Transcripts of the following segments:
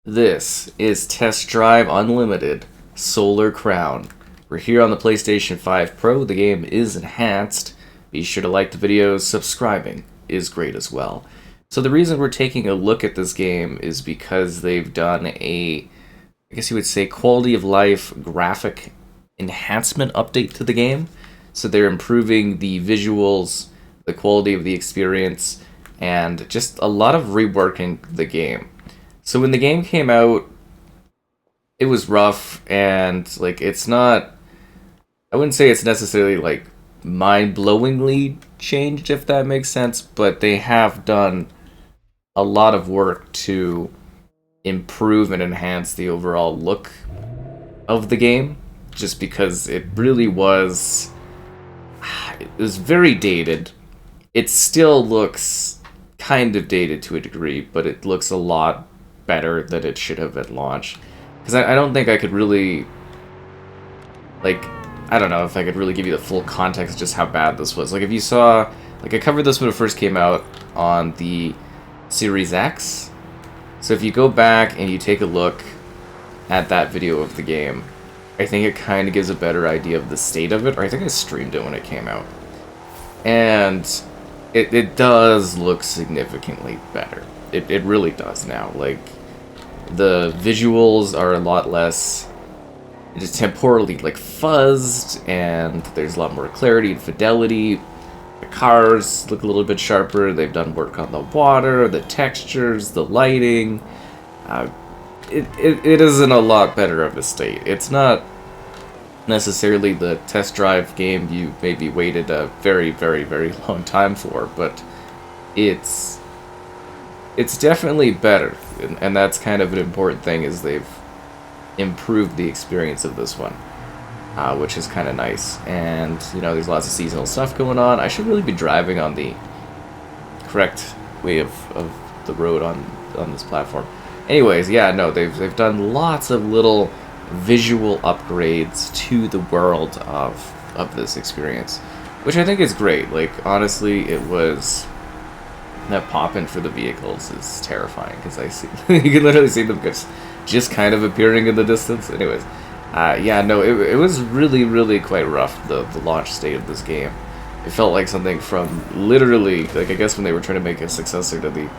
This is Test Drive Unlimited Solar Crown. We're here on the PlayStation 5 Pro. The game is enhanced. Be sure to like the videos. Subscribing is great as well. So the reason we're taking a look at this game is because they've done I guess you would say, quality of life graphic enhancement update to the game. So they're improving the visuals, the quality of the experience, and just a lot of reworking the game. So when the game came out, it was rough, and it's not. I wouldn't say it's necessarily mind-blowingly changed, if that makes sense, but they have done a lot of work to improve and enhance the overall look of the game, just because it really was. It was very dated. It still looks kind of dated to a degree, but it looks a lot better than it should have at launch. Because I don't think I could really, I don't know if I could really give you the full context of just how bad this was. If you saw, I covered this when it first came out on the Series X. So if you go back and you take a look at that video of the game, I think it kind of gives a better idea of the state of it, or I think I streamed it when it came out. And it does look significantly better. It really does now. The visuals are a lot less just temporally fuzzed, and there's a lot more clarity and fidelity. The cars look a little bit sharper. They've done work on the water, the textures, the lighting. It is in a lot better of a state. It's not necessarily the test drive game you maybe waited a very, very, very long time for, but it's definitely better, and that's kind of an important thing, is they've improved the experience of this one, which is kind of nice. And there's lots of seasonal stuff going on. I should really be driving on the correct way of the road on this platform. Anyways, yeah, no, they've done lots of little visual upgrades to the world of this experience, which I think is great. Honestly, it was. That pop-in for the vehicles is terrifying, because I see you can literally see them just kind of appearing in the distance. Anyways, yeah, no, it was really, really quite rough, the launch state of this game. It felt like something from literally, I guess when they were trying to make a successor to the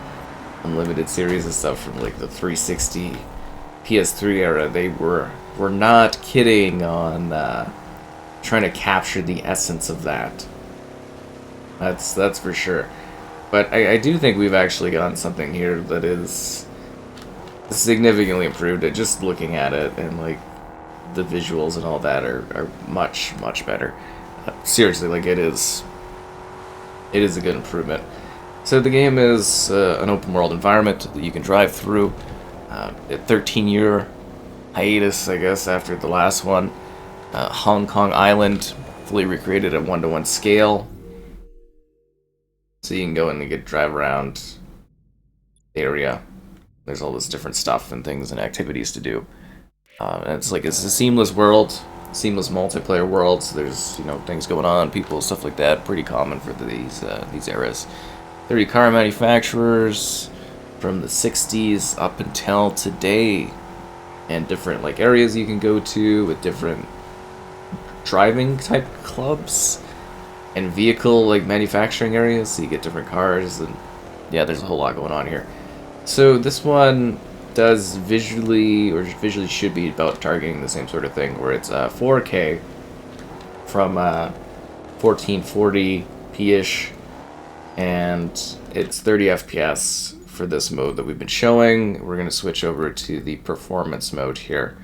Unlimited series and stuff from the 360, PS3 era, they were not kidding on trying to capture the essence of that. That's for sure. But I do think we've actually gotten something here that is significantly improved. Just looking at it, and the visuals and all that are much, much better. Seriously, it is a good improvement. So the game is an open world environment that you can drive through. A 13-year hiatus, I guess, after the last one. Hong Kong Island, fully recreated at 1-to-1 scale. So you can go in and drive around the area. There's all this different stuff and things and activities to do. And it's a seamless world, seamless multiplayer world. So there's things going on, people, stuff like that. Pretty common for these eras. 30 car manufacturers from the 60s up until today, and different areas you can go to with different driving type clubs and vehicle manufacturing areas, so you get different cars, and yeah, there's a whole lot going on here. So this one does visually should be about targeting the same sort of thing, where it's 4K from 1440p-ish, and it's 30 FPS for this mode that we've been showing. We're going to switch over to the performance mode here,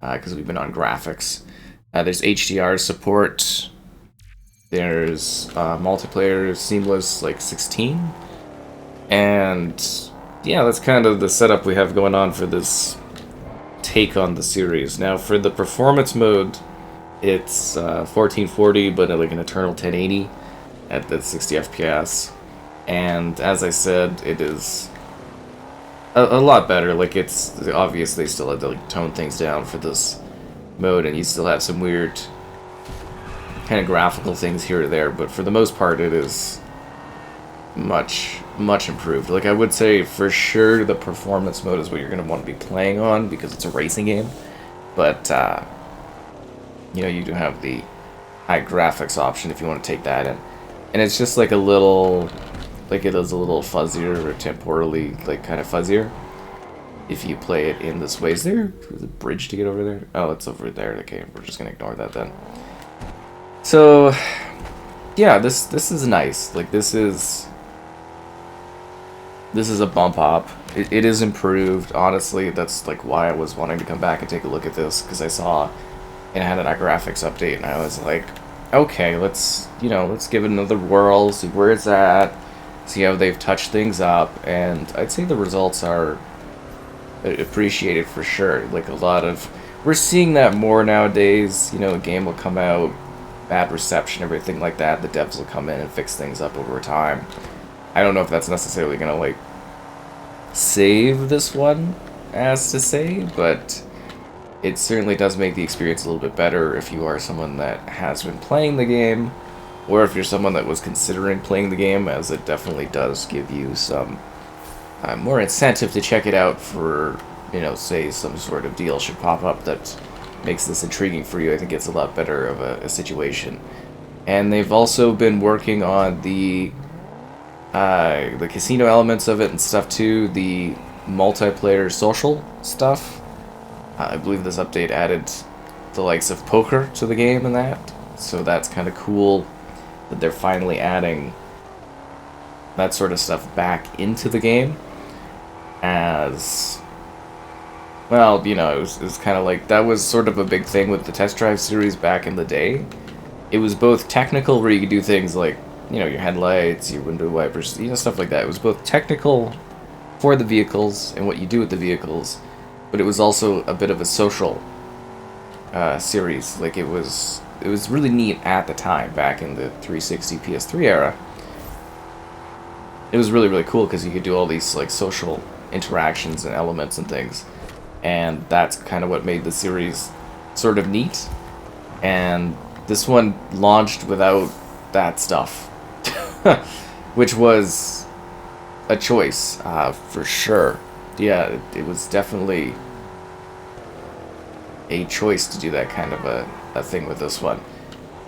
because we've been on graphics. There's HDR support. There's multiplayer seamless 16, and yeah, that's kind of the setup we have going on for this take on the series. Now for the performance mode, it's 1440, but an eternal 1080 at the 60 FPS, and as I said, it is a lot better. It's obvious they still had to tone things down for this mode, and you still have some weird kind of graphical things here or there, but for the most part it is much improved. Like, I would say for sure the performance mode is what you're going to want to be playing on because it's a racing game. But, you know, you do have the high graphics option if you want to take that in. And it's just like a little, like it is a little fuzzier or temporally, like, kind of fuzzier if you play it in this way. Is there a bridge to get over there? Oh, it's over there. Okay, we're just going to ignore that then. So, yeah, this is nice. Like, this is a bump up. It is improved. Honestly, that's like why I was wanting to come back and take a look at this, because I saw it had a graphics update, and I was like, okay, let's give it another whirl, see where it's at, see how they've touched things up, and I'd say the results are appreciated for sure. Like, we're seeing that more nowadays. You know, a game will come out, bad reception, everything like that. The devs will come in and fix things up over time. I don't know if that's necessarily gonna, like, save this one, as to say, but it certainly does make the experience a little bit better if you are someone that has been playing the game, or if you're someone that was considering playing the game, as it definitely does give you some more incentive to check it out for, you know, say some sort of deal should pop up that makes this intriguing for you. I think it's a lot better of a situation. And they've also been working on the casino elements of it and stuff too, the multiplayer social stuff. I believe this update added the likes of poker to the game and that, so that's kind of cool that they're finally adding that sort of stuff back into the game. As well, you know, it was kind of like, that was sort of a big thing with the Test Drive series back in the day. It was both technical, where you could do things like, you know, your headlights, your window wipers, you know, stuff like that. It was both technical for the vehicles and what you do with the vehicles, but it was also a bit of a social series. Like, it was really neat at the time, back in the 360 PS3 era. It was really, really cool because you could do all these, like, social interactions and elements and things, and that's kind of what made the series sort of neat. And this one launched without that stuff, which was a choice, for sure. Yeah, it was definitely a choice to do that kind of a thing with this one.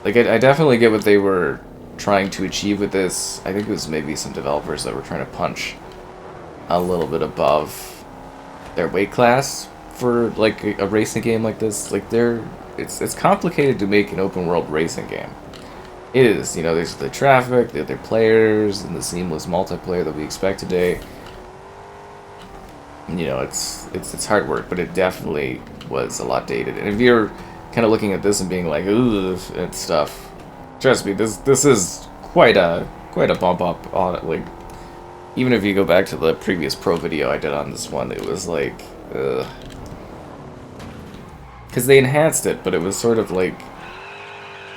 Like, I definitely get what they were trying to achieve with this. I think it was maybe some developers that were trying to punch a little bit above their weight class for, like, a racing game like this. Like, it's complicated to make an open world racing game. It is, you know, there's the traffic, the other players, and the seamless multiplayer that we expect today. You know, it's hard work, but it definitely was a lot dated. And if you're kind of looking at this and being like, ooh, and stuff, trust me, this is quite a bump up on it. Like, even if you go back to the previous pro video I did on this one, it was like, ugh. Because they enhanced it, but it was sort of like,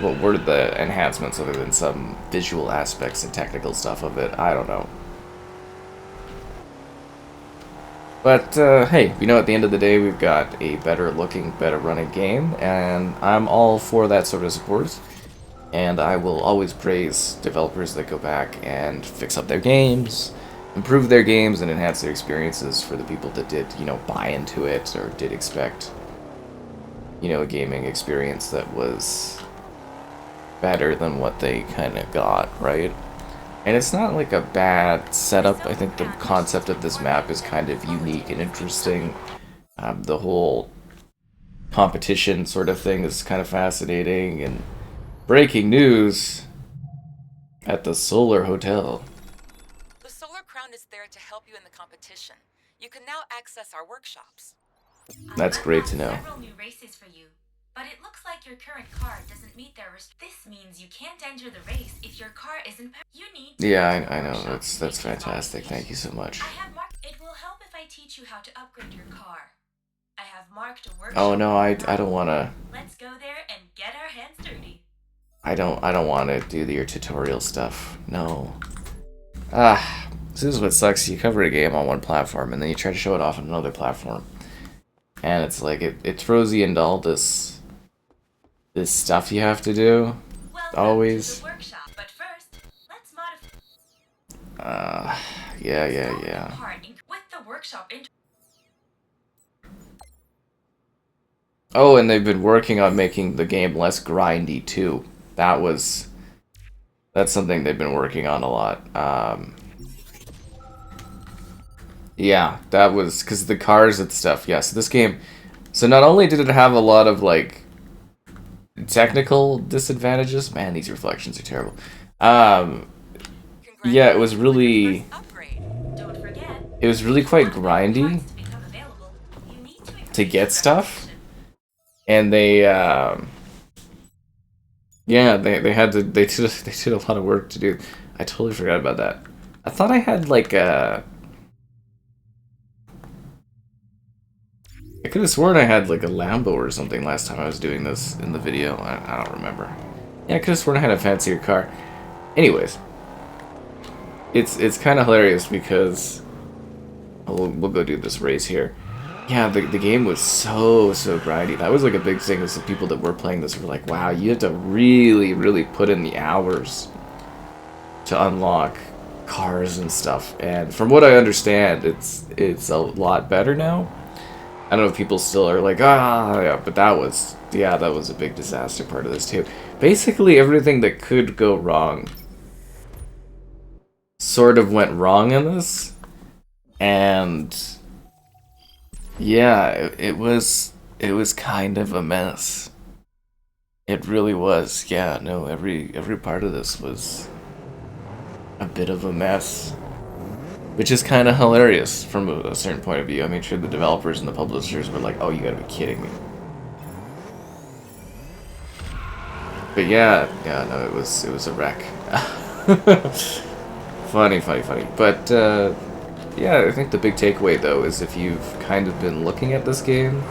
what were the enhancements other than some visual aspects and technical stuff of it? I don't know. But, hey, you know, at the end of the day, we've got a better looking, better running game, and I'm all for that sort of support. And I will always praise developers that go back and fix up their games, improve their games, and enhance their experiences for the people that did, you know, buy into it, or did expect, you know, a gaming experience that was better than what they kind of got, right? And it's not like a bad setup. I think the concept of this map is kind of unique and interesting. The whole competition sort of thing is kind of fascinating. And breaking news at the Solar Hotel. The Solar Crown is there to help you in the competition. You can now access our workshops. That's great to know. Several new races for you, but it looks like your current car doesn't meet their This means you can't enter the race if your car isn't. You need. Yeah, I know. That's fantastic. Thank you so much. It will help if I teach you how to upgrade your car. I have marked a workshop. Oh no, I don't wanna. Let's go there and get our hands dirty. I don't want to do your tutorial stuff. No. This is what sucks. You cover a game on one platform and then you try to show it off on another platform, and it's like it throws you into all this stuff you have to do. Welcome Always. to the workshop, but first, let's modify. Yeah. Part with the workshop. Oh, and they've been working on making the game less grindy too. That's something they've been working on a lot. Yeah, that was because the cars and stuff. Yeah, so this game. So not only did it have a lot of like technical disadvantages. Man, these reflections are terrible. Yeah, it was Congratulations on your really, first upgrade. Don't forget, it was really if you quite want more grindy parts to become available, you need to to increase get your stuff, reputation. and yeah, they had to they did a lot of work to do. I totally forgot about that. I thought I had like I could have sworn I had like a Lambo or something last time I was doing this in the video. I don't remember. Yeah, I could have sworn I had a fancier car. Anyways, it's kind of hilarious because we'll go do this race here. Yeah, the game was so grindy. That was like a big thing. Was the people that were playing this were like, wow, you have to really put in the hours to unlock cars and stuff. And from what I understand, it's a lot better now. I don't know if people still are like, yeah, but that was a big disaster part of this too. Basically, everything that could go wrong sort of went wrong in this, and yeah, it was kind of a mess. It really was. Yeah, no, every part of this was a bit of a mess. Which is kind of hilarious from a certain point of view. I mean, sure, the developers and the publishers were like, oh, you gotta be kidding me. But yeah, no, it was a wreck. Funny. But, yeah, I think the big takeaway, though, is if you've kind of been looking at this game,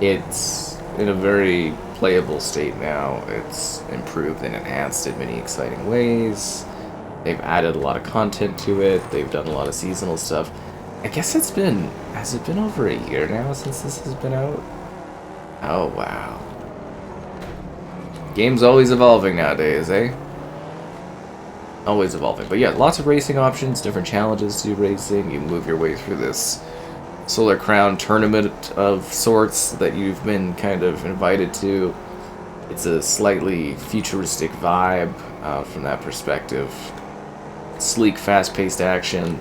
it's in a very playable state now. It's improved and enhanced in many exciting ways. They've added a lot of content to it. They've done a lot of seasonal stuff. I guess has it been over a year now since this has been out? Oh, wow. Game's always evolving nowadays, eh? Always evolving. But yeah, lots of racing options, different challenges to do racing. You move your way through this Solar Crown tournament of sorts that you've been kind of invited to. It's a slightly futuristic vibe from that perspective. Sleek, fast-paced action.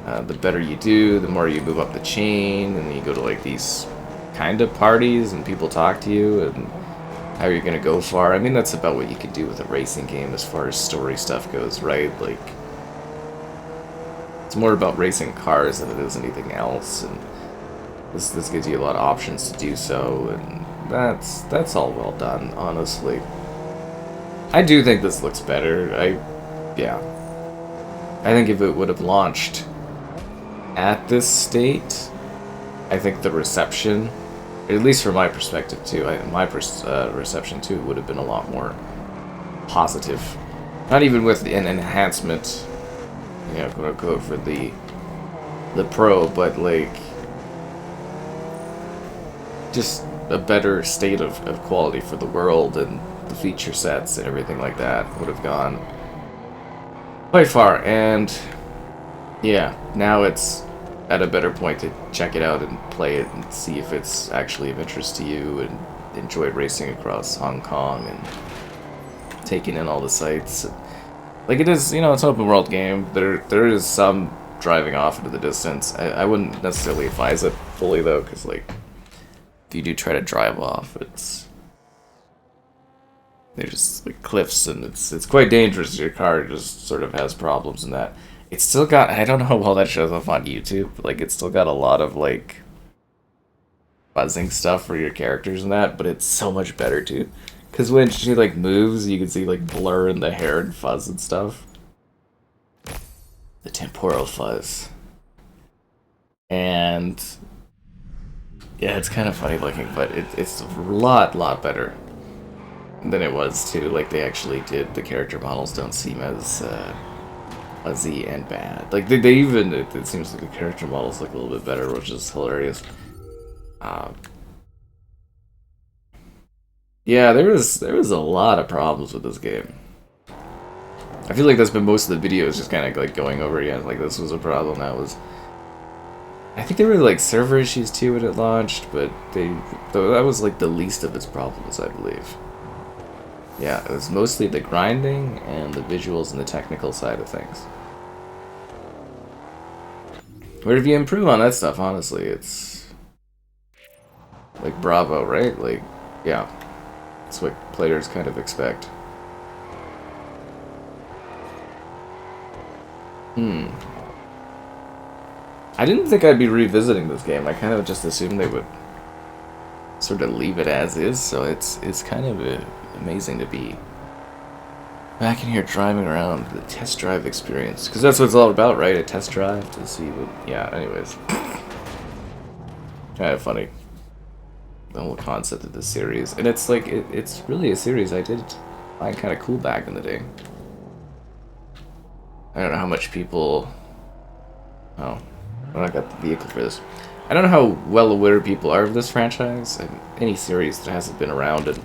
The better you do, the more you move up the chain, and you go to like these kind of parties, and people talk to you, and how you're gonna go far. I mean, that's about what you can do with a racing game as far as story stuff goes, right? Like, it's more about racing cars than it is anything else, and this gives you a lot of options to do so, and that's all well done, honestly. I do think this looks better. I think if it would have launched at this state, I think the reception, at least from my perspective too, reception too would have been a lot more positive. Not even with an enhancement, you know, quote unquote, for the Pro, but like just a better state of quality for the world, and the feature sets and everything like that would have gone quite far. And yeah, now it's at a better point to check it out and play it and see if it's actually of interest to you and enjoy racing across Hong Kong and taking in all the sights. Like, it is, you know, it's an open world game. There is some driving off into the distance. I wouldn't necessarily advise it fully though, because like if you do try to drive off, there's just like cliffs, and it's quite dangerous. Your car just sort of has problems in that. It's still got, I don't know how well that shows up on YouTube, but like it's still got a lot of like buzzing stuff for your characters and that, but it's so much better too. Cause when she like moves, you can see like blur in the hair and fuzz and stuff. The temporal fuzz. And yeah, it's kind of funny looking, but it's a lot better than it was too. Like, they actually did, the character models don't seem as fuzzy and bad. Like, they even, it seems like the character models look a little bit better, which is hilarious. Yeah, there was a lot of problems with this game. I feel like that's been most of the videos, just kind of like going over again. Like this was a problem. That was. I think there were like server issues too when it launched, but that was like the least of its problems, I believe. Yeah, it was mostly the grinding and the visuals and the technical side of things. Where if you improve on that stuff, honestly, it's like bravo, right? Like, yeah, that's what players kind of expect. I didn't think I'd be revisiting this game. I kind of just assumed they would sort of leave it as is, so it's kind of amazing to be back in here driving around, the test drive experience, because that's what it's all about, right? A test drive to see what. Yeah. Anyways, kind of funny, the whole concept of this series, and it's like it's really a series I did find kind of cool back in the day. I don't know how much people. Oh, well, I got the vehicle for this. I don't know how well aware people are of this franchise and any series that hasn't been around in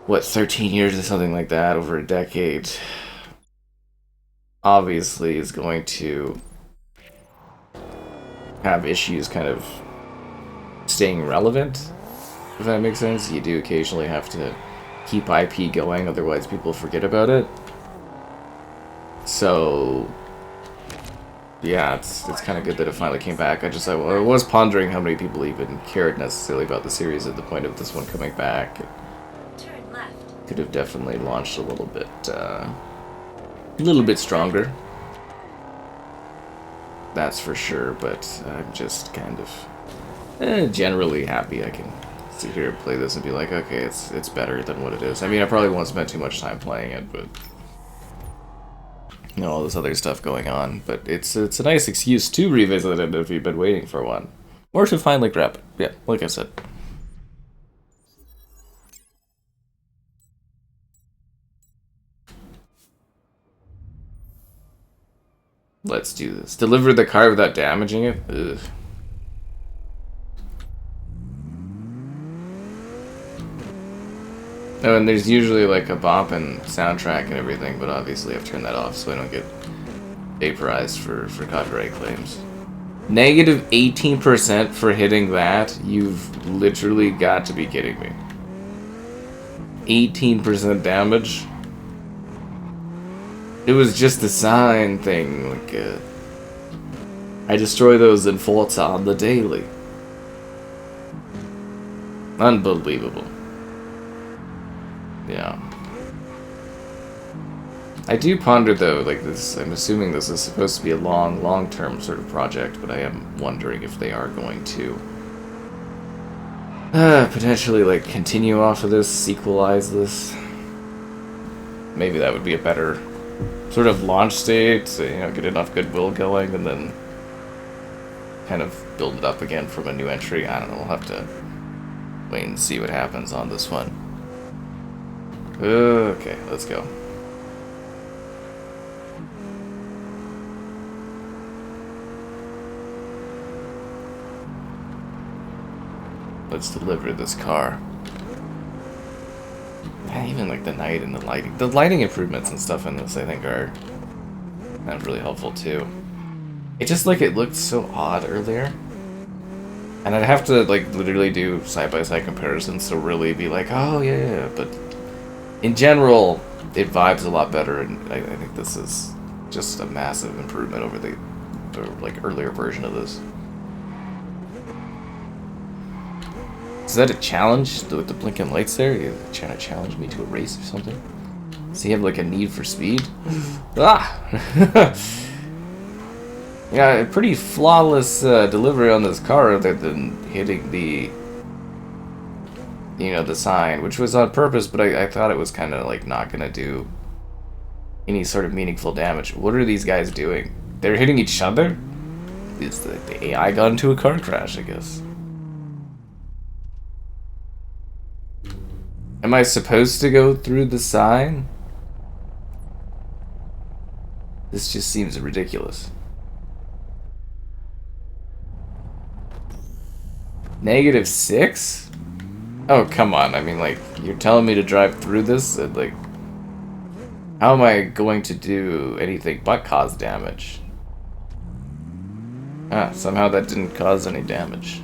what 13 years or something like that, over a decade. Obviously, is going to have issues kind of staying relevant. If that makes sense, you do occasionally have to keep IP going, otherwise people forget about it. So, yeah, it's kind of good that it finally came back. I was pondering how many people even cared necessarily about the series at the point of this one coming back. Turn left. Could have definitely launched a little bit stronger. That's for sure, but I'm just kind of generally happy I can sit here and play this and be like, okay, it's better than what it is. I mean, I probably won't spend too much time playing it, but you know, all this other stuff going on. But it's a nice excuse to revisit it if you've been waiting for one, or to finally grab it. Yeah, like I said. Let's do this. Deliver the car without damaging it? Ugh. Oh, and there's usually like a bop and soundtrack and everything, but obviously I've turned that off so I don't get vaporized for copyright claims. Negative 18% for hitting that? You've literally got to be kidding me. 18% damage? It was just a sign thing, like, I destroy those in Forza on the daily. Unbelievable. Yeah. I do ponder, though, like this, I'm assuming this is supposed to be a long-term sort of project, but I am wondering if they are going to potentially, like, continue off of this, sequelize this. Maybe that would be a better sort of launch state, you know, get enough goodwill going, and then kind of build it up again from a new entry. I don't know, we'll have to wait and see what happens on this one. Okay, let's go. Let's deliver this car. Yeah, even like the night and the lighting improvements and stuff in this, I think, are kind of really helpful too. It just, like, it looked so odd earlier, and I'd have to, like, literally do side-by-side comparisons to really be like, oh yeah, but in general it vibes a lot better, and I think this is just a massive improvement over the like earlier version of this. Is that a challenge with the blinking lights there? You're trying to challenge me to a race or something? Does he have like a need for speed? Ah! Yeah, a pretty flawless delivery on this car other than hitting the, you know, the sign, which was on purpose, but I thought it was kind of like not going to do any sort of meaningful damage. What are these guys doing? They're hitting each other? Is the AI got into a car crash, I guess. Am I supposed to go through the sign? This just seems ridiculous. -6? Oh, come on. I mean, like, you're telling me to drive through this? Like, How am I going to do anything but cause damage? Ah, somehow that didn't cause any damage.